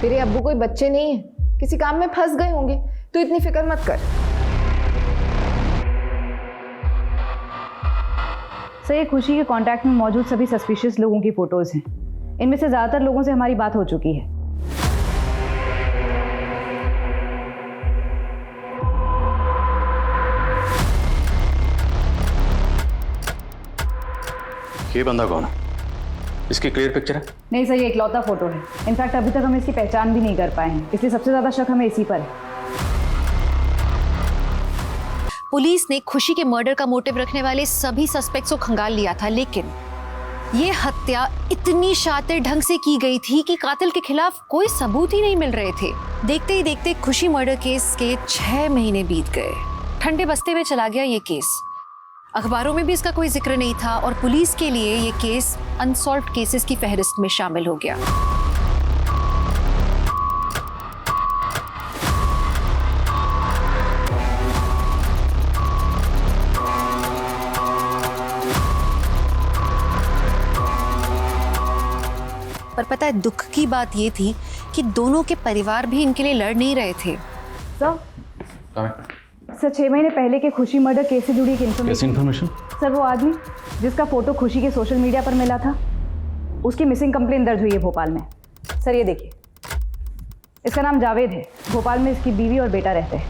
तेरे अब्बू कोई बच्चे नहीं है, किसी काम में फंस गए होंगे, तू इतनी फिक्र मत कर। सर ये खुशी के कांटेक्ट में मौजूद सभी सस्पिशियस लोगों की फोटोज हैं। इनमें से ज़्यादातर लोगों से हमारी बात हो चुकी है। ये बंदा कौन है? इसकी क्लियर पिक्चर है? नहीं सर, ये इकलौता फोटो है। इनफैक्ट अभी तक हम इसकी पहचान भी नहीं कर पाए हैं, इसलिए सबसे ज़्यादा शक हमें इसी पर है। पुलिस ने खुशी के मर्डर का मोटिव रखने वाले सभी सस्पेक्ट्स को खंगाल लिया था, लेकिन ये हत्या इतनी शातिर ढंग से की गई थी कि कातिल के खिलाफ कोई सबूत ही नहीं मिल रहे थे। देखते ही देखते खुशी मर्डर केस के 6 महीने बीत गए। ठंडे बस्ते में चला गया ये केस। अखबारों में भी इसका कोई जिक्र नहीं था और पुलिस के लिए ये केस अनसॉल्व्ड केसेस की फहरिस्त में शामिल हो गया। पर पता है दुख की बात ये थी कि दोनों के परिवार भी इनके लिए लड़ नहीं रहे थे। सर 6 महीने पहले के खुशी मर्डर केस से जुड़ी एक इन्फॉर्मेशन। सर वो आदमी जिसका फोटो खुशी के सोशल मीडिया पर मिला था, उसकी मिसिंग कंप्लेंट दर्ज हुई है भोपाल में। सर ये देखिए, इसका नाम जावेद है। भोपाल में इसकी बीवी और बेटा रहते हैं।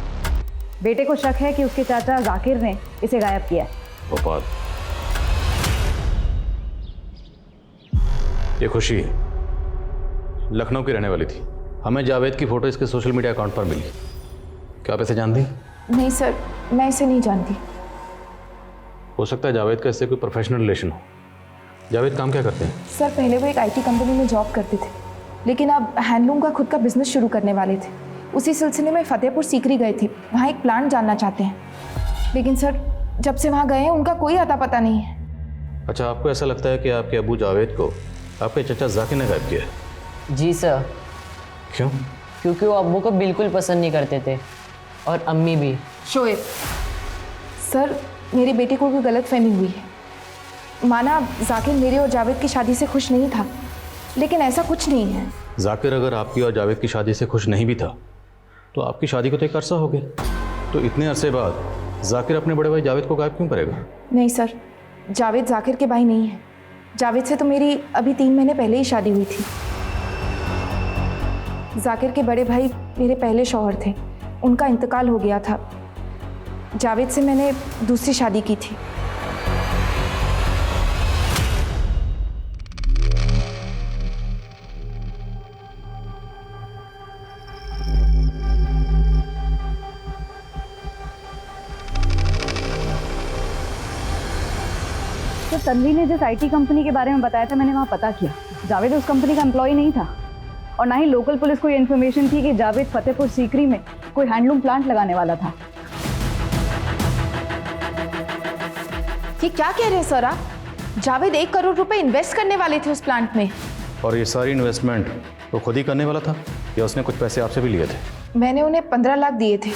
बेटे को शक है कि उसके चाचा जाकिर ने इसे गायब किया है। भोपाल? ये खुशी लखनऊ की रहने वाली थी। हमें जावेद की फोटो इसके सोशल मीडिया अकाउंट पर मिली। क्या आप इसे जानती? नहीं सर, मैं इसे नहीं जानती। हो सकता है जावेद का इससे कोई प्रोफेशनल रिलेशन हो। जावेद काम क्या करते हैं? सर पहले वो एक आईटी कंपनी में जॉब करते थे, लेकिन अब हैंडलूम का खुद का बिजनेस शुरू करने वाले थे। उसी सिलसिले में फतेहपुर सीकरी गए थे, वहाँ एक प्लांट जानना चाहते हैं। लेकिन सर जब से वहाँ गए हैं उनका कोई अता पता नहीं है। अच्छा, आपको ऐसा लगता है कि आपके अबू जावेद को आपके चचा जाकिर ने गायब किया है? जी सर। क्यों? क्योंकि वो अब्बू को बिल्कुल पसंद नहीं करते थे और अम्मी भी। शोएब सर, मेरी बेटी को कोई गलतफहमी हुई है। माना जाकिर मेरे और जावेद की शादी से खुश नहीं था, लेकिन ऐसा कुछ नहीं है। जाकिर अगर आपकी और जावेद की शादी से खुश नहीं भी था तो आपकी शादी को तो एक अरसा हो गया, तो इतने अरसे बाद जाकिर अपने बड़े भाई जावेद को गायब क्यों करेगा? नहीं सर, जावेद जाकिर के भाई नहीं है। जावेद से तो मेरी अभी 3 महीने पहले ही शादी हुई थी। जाकिर के बड़े भाई मेरे पहले शौहर थे, उनका इंतकाल हो गया था। जावेद से मैंने दूसरी शादी की थी। तो तन्वी ने जिस आईटी कंपनी के बारे में बताया था मैंने वहाँ पता किया। जावेद उस कंपनी का एम्प्लॉय नहीं था और ना ही लोकल पुलिस को ये इन्फॉर्मेशन थी कि जावेद फतेहपुर सीकरी में कोई हैंडलूम प्लांट लगाने वाला था। ये क्या कह रहे हैं सर आप? जावेद 1 करोड़ रुपए इन्वेस्ट करने वाले थे उस प्लांट में। और ये सारी इन्वेस्टमेंट वो खुद ही करने वाला था या उसने कुछ पैसे आपसे भी लिए थे? मैंने उन्हें 15 लाख दिए थे।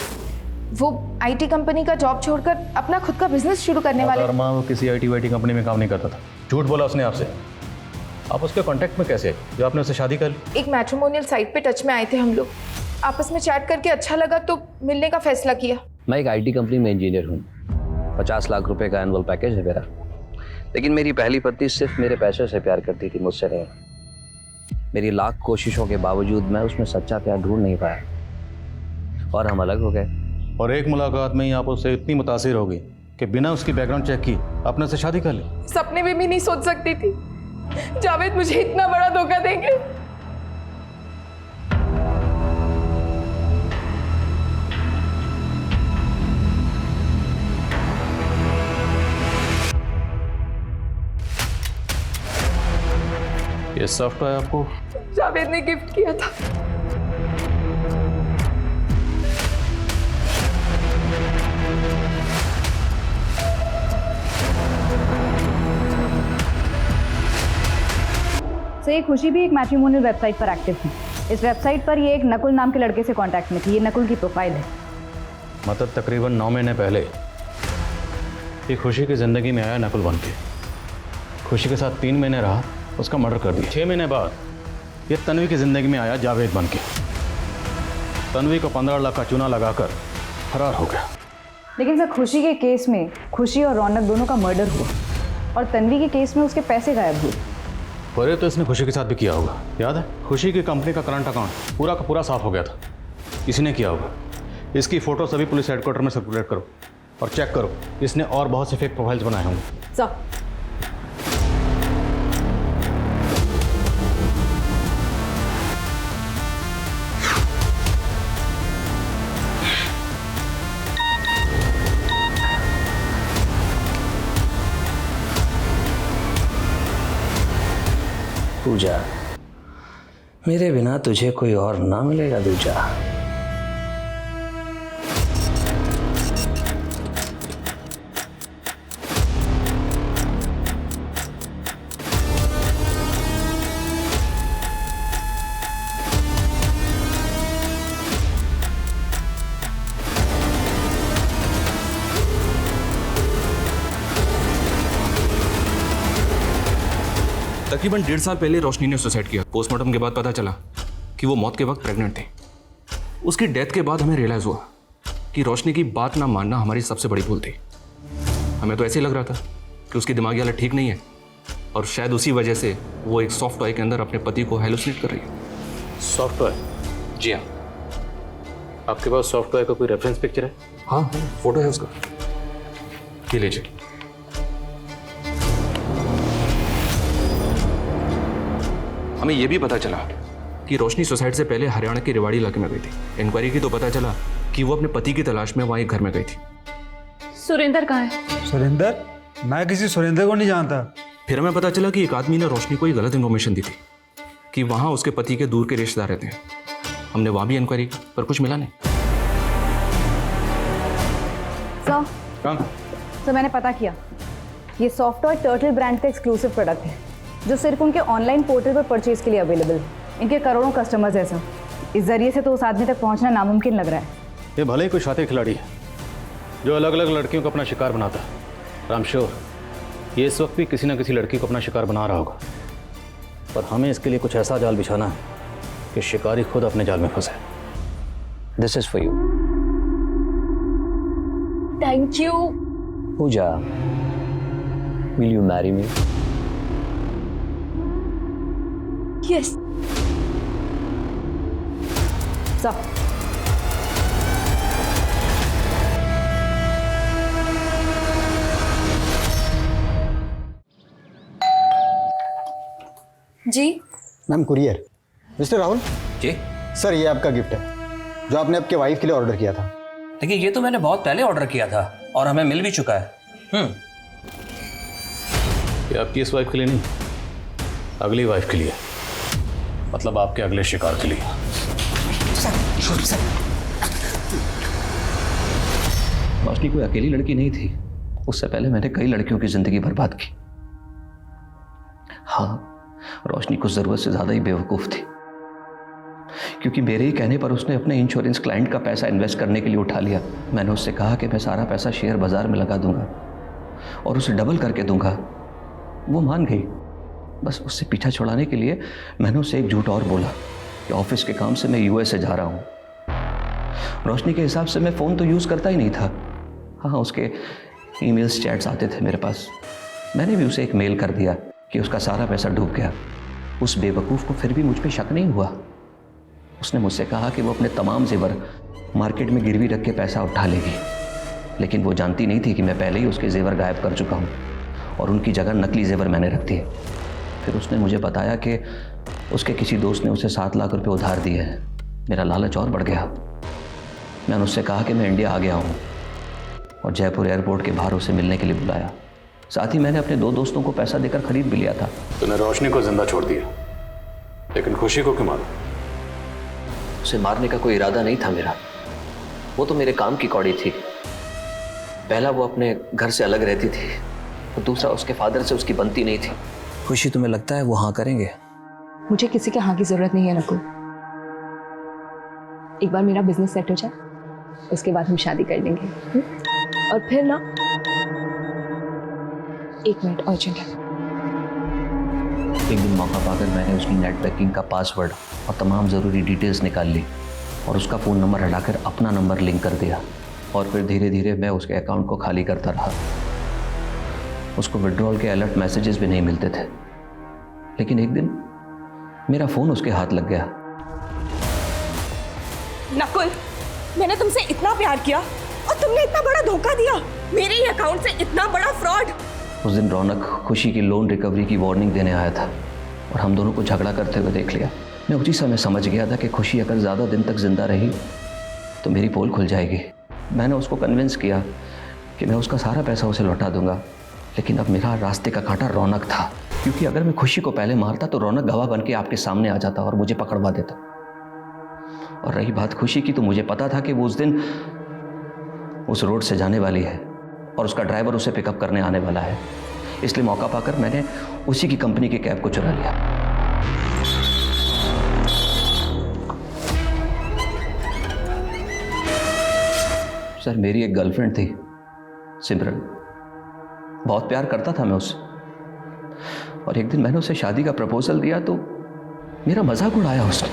वो आईटी कंपनी का जॉब छोड़कर अपना खुद का बिजनेस शुरू करने वाले। वो किसी आईटी वाईटी कंपनी में काम नहीं करता था, झूठ बोला उसने आपसे। आप उसके कांटेक्ट में कैसे जो आपने उससे शादी कर ली? एक मैट्रिमोनियल साइट पे टच में आए थे हम लोग, आपस में चैट करके अच्छा लगा तो मिलने का फैसला किया। मैं एक आईटी कंपनी में इंजीनियर हूँ, 50 लाख रुपए का एनुअल पैकेज है मेरा। लेकिन मेरी पहली पत्नी सिर्फ मेरे पैसे से प्यार करती थी, मुझसे नहीं। मेरी लाख कोशिशों के बावजूद मैं उसमें सच्चा प्यार ढूंढ नहीं पाया और हम अलग हो गए। और एक मुलाकात में ही आप उससे इतनी मुतासिर हो गई कि बिना उसकी बैकग्राउंड चेक की अपने से शादी कर ली। सपने में भी नहीं सोच सकती थी जावेद मुझे इतना बड़ा धोखा देंगे। ये सॉफ्टवेयर आपको जावेद ने गिफ्ट किया था। तो ये खुशी भी एक मैट्रिमोनियल वेबसाइट पर एक्टिव थी। इस वेबसाइट पर ये एक नकुल नाम के लड़के से कांटेक्ट में थी। ये नकुल की प्रोफाइल है। मतलब तकरीबन 9 महीने पहले ये खुशी की ज़िंदगी में आया नकुल बन के, खुशी के साथ 3 महीने रहा, उसका मर्डर कर दिया। 6 महीने बाद ये तन्वी की ज़िंदगी में आया जावेद बन के, तन्वी को 15 लाख का चूना लगाकर फरार हो गया। लेकिन सर खुशी के केस में खुशी और रौनक दोनों का मर्डर हुआ और तन्वी के केस में उसके पैसे गायब हुए। और ये तो इसने खुशी के साथ भी किया होगा, याद है? खुशी की कंपनी का करंट अकाउंट पूरा का पूरा साफ हो गया था, इसी ने किया होगा। इसकी फ़ोटो सभी पुलिस हेडक्वार्टर में सर्कुलेट करो और चेक करो, इसने और बहुत से फेक प्रोफाइल्स बनाए होंगे। सर पूजा, मेरे बिना तुझे कोई और ना मिलेगा दूजा। तकरीबन 1.5 साल पहले रोशनी ने सुसाइड किया। पोस्टमार्टम के बाद पता चला कि वो मौत के वक्त प्रेग्नेंट थी। उसकी डेथ के बाद हमें रियलाइज हुआ कि रोशनी की बात ना मानना हमारी सबसे बड़ी भूल थी। हमें तो ऐसे ही लग रहा था कि उसकी दिमागी हालत ठीक नहीं है और शायद उसी वजह से वो एक सॉफ्ट टॉय के अंदर अपने पति को हेलुसिनेट कर रही है। Soft toy? जी हाँ। आपके पास सॉफ्ट टॉय का कोई रेफरेंस पिक्चर है? हाँ, फोटो है उसका, ये लीजिए। हमें यह भी पता चला कि रोशनी सुसाइड से पहले हरियाणा के रेवाड़ी इलाके में गई थी। इंक्वायरी की तो पता चला कि वो अपने पति की तलाश में वहां एक घर में गई थी। सुरेंद्र कहाँ है? सुरेंद्र? मैं किसी सुरेंद्र को नहीं जानता। फिर हमें पता चला कि एक आदमी ने रोशनी को गलत इन्फॉर्मेशन दी थी कि वहां उसके पति के दूर के रिश्तेदार रहते हैं। हमने वहां भी इंक्वायरी की पर कुछ मिला नहीं। सर मैंने पता किया, ये सॉफ्टवेयर टर्टल ब्रांड का एक्सक्लूसिव प्रोडक्ट है जो सिर्फ उनके ऑनलाइन पोर्टल पर परचेज के लिए अवेलेबल है। इनके करोड़ों कस्टमर्स हैं सर। इस जरिए से तो उस आदमी तक पहुंचना नामुमकिन लग रहा है। ये भले ही कोई शातिर खिलाड़ी है जो अलग अलग लड़कियों को अपना शिकार बनाता है, राम श्योर ये इस वक्त भी किसी न किसी लड़की को अपना शिकार बना रहा होगा। पर हमें इसके लिए कुछ ऐसा जाल बिछाना है कि शिकारी खुद अपने जाल में फंसे। This is for you. Thank you. Puja, will you marry me? Yes. Sir ji ma'am courier. Mister Rahul ji sir, ये आपका गिफ्ट है जो आपने आपके वाइफ के लिए ऑर्डर किया था। देखिए ये तो मैंने बहुत पहले ऑर्डर किया था और हमें मिल भी चुका है। ये आपकी इस वाइफ के लिए नहीं, अगली वाइफ के लिए, मतलब आपके अगले शिकार के लिए। रोशनी कोई अकेली लड़की नहीं थी, उससे पहले मैंने कई लड़कियों की जिंदगी बर्बाद की। हाँ, रोशनी कुछ जरूरत से ज्यादा ही बेवकूफ थी, क्योंकि मेरे ही कहने पर उसने अपने इंश्योरेंस क्लाइंट का पैसा इन्वेस्ट करने के लिए उठा लिया। मैंने उससे कहा कि मैं सारा पैसा शेयर बाजार में लगा दूंगा और उसे डबल करके दूंगा। वो मान गई। बस उससे पीछा छुड़ाने के लिए मैंने उसे एक झूठ और बोला कि ऑफिस के काम से मैं यूएसए जा रहा हूँ। रोशनी के हिसाब से मैं फ़ोन तो यूज़ करता ही नहीं था। हाँ, उसके ईमेल्स चैट्स आते थे मेरे पास। मैंने भी उसे एक मेल कर दिया कि उसका सारा पैसा डूब गया। उस बेवकूफ़ को फिर भी मुझ पर शक नहीं हुआ। उसने मुझसे कहा कि वो अपने तमाम जेवर मार्केट में गिरवी रख के पैसा उठा लेगी, लेकिन वो जानती नहीं थी कि मैं पहले ही उसके जेवर गायब कर चुका हूँ और उनकी जगह नकली जेवर मैंने रख दिए। फिर उसने मुझे बताया कि उसके किसी दोस्त ने उसे 7 लाख रुपए उधार दिए हैं। मेरा लालच और बढ़ गया। मैंने उससे कहा कि मैं इंडिया आ गया हूँ और जयपुर एयरपोर्ट के बाहर उसे मिलने के लिए बुलाया। साथ ही मैंने अपने 2 दोस्तों को पैसा देकर खरीद भी लिया था। तूने रोशनी को जिंदा छोड़ दिया, लेकिन खुशी को क्यों मारा? उसे मारने का कोई इरादा नहीं था मेरा। वो तो मेरे काम की कौड़ी थी। पहला वो अपने घर से अलग रहती थी और दूसरा उसके फादर से उसकी बनती नहीं थी। खुशी, तुम्हें लगता है वो हाँ करेंगे? मुझे किसी के हाँ की जरूरत नहीं है नकुल। एक बार मेरा बिजनेस सेट हो जाए, उसके बाद हम शादी कर लेंगे। और फिर ना, 1 मिनट अर्जेंट है। एक दिन मौका पाकर मैंने उसकी नेट बैंकिंग का पासवर्ड और तमाम ज़रूरी डिटेल्स निकाल ली और उसका फ़ोन नंबर हटाकर अपना नंबर लिंक कर दिया। और फिर धीरे धीरे मैं उसके अकाउंट को खाली करता रहा। उसको विड्रॉल के अलर्ट मैसेजेस भी नहीं मिलते थे। लेकिन एक दिन मेरा फ़ोन उसके हाथ लग गया। नकुल, मैंने तुमसे इतना प्यार किया और तुमने इतना बड़ा धोखा दिया। मेरे ही अकाउंट से इतना बड़ा फ्रॉड। उस दिन रौनक खुशी की लोन रिकवरी की वार्निंग देने आया था और हम दोनों को झगड़ा करते हुए देख लिया। मैं उसी समय समझ गया था कि खुशी अगर ज़्यादा दिन तक जिंदा रही तो मेरी पोल खुल जाएगी। मैंने उसको कन्विंस किया कि मैं उसका सारा पैसा उसे लौटा दूंगा। लेकिन अब मेरा रास्ते का कांटा रौनक था, क्योंकि अगर मैं खुशी को पहले मारता तो रौनक गवाह बन के आपके सामने आ जाता और मुझे पकड़वा देता। और रही बात खुशी की, तो मुझे पता था कि वो उस दिन उस रोड से जाने वाली है और उसका ड्राइवर उसे पिकअप करने आने वाला है। इसलिए मौका पाकर मैंने उसी की कंपनी के कैब को चुरा लिया। सर, मेरी एक गर्लफ्रेंड थी, सिमरन। बहुत प्यार करता था मैं उससे। और एक दिन मैंने उसे शादी का प्रपोजल दिया तो मेरा मजाक उड़ाया उसने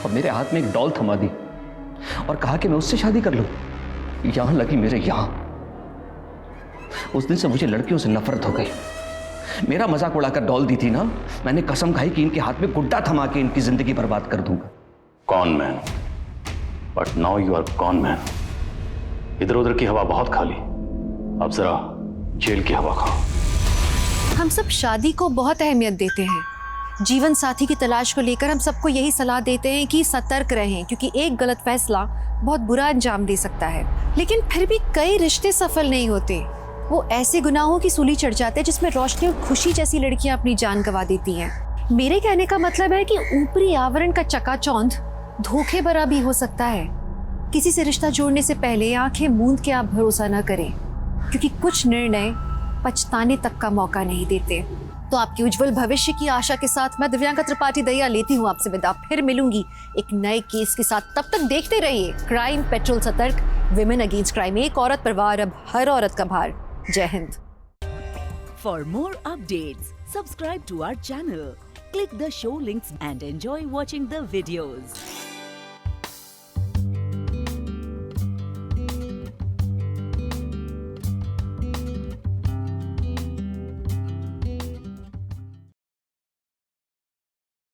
और मेरे हाथ में एक डॉल थमा दी और कहा कि मैं उससे शादी कर लूं। यहां लगी मेरे यहां। उस दिन से मुझे लड़कियों से नफरत हो गई। मेरा मजाक उड़ाकर डॉल दी थी ना, मैंने कसम खाई कि इनके हाथ में गुड्डा थमा के इनकी जिंदगी बर्बाद कर दूंगा। Con man, but now you are con man. इधर उधर की हवा बहुत खाली, अब जरा जेल की हवा खाओ। हम सब शादी को बहुत अहमियत देते हैं। जीवन साथी की तलाश को लेकर हम सबको यही सलाह देते हैं कि सतर्क रहें, क्योंकि एक गलत फैसला बहुत बुरा अंजाम दे सकता है। लेकिन फिर भी कई रिश्ते सफल नहीं होते। वो ऐसे गुनाहों की सूली चढ़ जाते हैं जिसमें रोशनी और खुशी जैसी लड़कियां अपनी जान गंवा देती हैं। मेरे कहने का मतलब है कि ऊपरी आवरण का चकाचौंध धोखे भरा भी हो सकता है। किसी से रिश्ता जोड़ने से पहले आंखें मूंद के आप भरोसा न करें, क्योंकि कुछ निर्णय पछताने तक का मौका नहीं देते। तो आपके उज्जवल भविष्य की आशा के साथ मैं दिव्यांका त्रिपाठी दहिया लेती हूँ आपसे विदा। फिर मिलूंगी एक नए केस के साथ। तब तक देखते रहिए क्राइम पेट्रोल सतर्क, विमेन अगेंस्ट क्राइम। एक औरत पर वार, अब हर औरत का भार। जय Hind. For more updates, subscribe to our channel, click the show links and enjoy watching the videos.